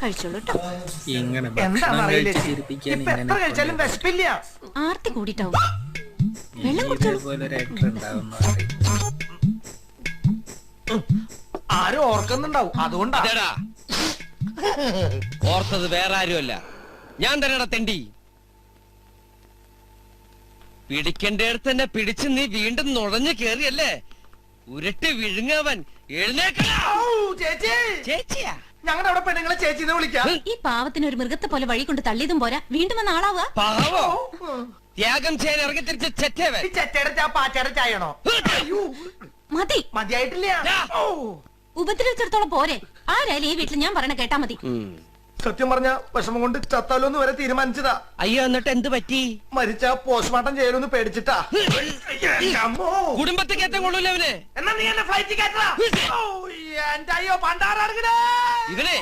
കഴിച്ചോളൂ കേട്ടോ. കഴിച്ചാലും വിശപ്പില്ല. ആർത്തി കൂടിട്ടാവും. വെള്ളം കുടിച്ചോളൂ. ആരും ഓർക്കുന്നുണ്ടാവും, അതുകൊണ്ടാ. ഓർത്തത് വേറെ ആരുമല്ല, ഞാൻ തന്നെടാ തെണ്ടി. പിടിക്കേണ്ടടുത്ത് തന്നെ പിടിച്ച് നീ വീണ്ടും നുഴഞ്ഞു കേറിയല്ലേ. ഉരുട്ടി വിഴുങ്ങവൻ. ചേച്ചിയാ ഞങ്ങളുടെ അവിടെ പെണ്ണുങ്ങളെ ചേച്ചിന്ന് വിളിക്കാം. ഈ പാവത്തിന് ഒരു മൃഗത്തെ പോലെ വഴി കൊണ്ട് തള്ളിയതും പോരാ, വീണ്ടും വന്ന ആളാവുക. പാവോ ത്യാഗം ചെയ്യാൻ ഇറങ്ങി തിരിച്ച ചെറ്റവൻ. ഈ ചെറ്റയുടെ പാച്ചയുടെ ചായണോ? മതി, മതിയായിട്ടില്ല. ഉപദ്രവിച്ചിടത്തോളം പോരെ. ആരായാലും ഈ വീട്ടിൽ ഞാൻ പറയണ കേട്ടാ മതി. സത്യം പറഞ്ഞ വിഷമം കൊണ്ട് ചത്താലോന്ന് വരെ തീരുമാനിച്ചതാ. അയ്യോ, എന്നിട്ട് എന്ത് പറ്റി? മരിച്ച പോസ്റ്റ്മോർട്ടം ചെയ്യലൊന്ന് പേടിച്ചിട്ടാ. കുടുംബത്തെ കയറ്റം കൊള്ളൂല അവന്. എന്നാ നീ എന്നെ ഫ്ലൈറ്റ് കയറ്റാ. എന്റെ അയ്യോ പണ്ടാറാണ് ഇവനെ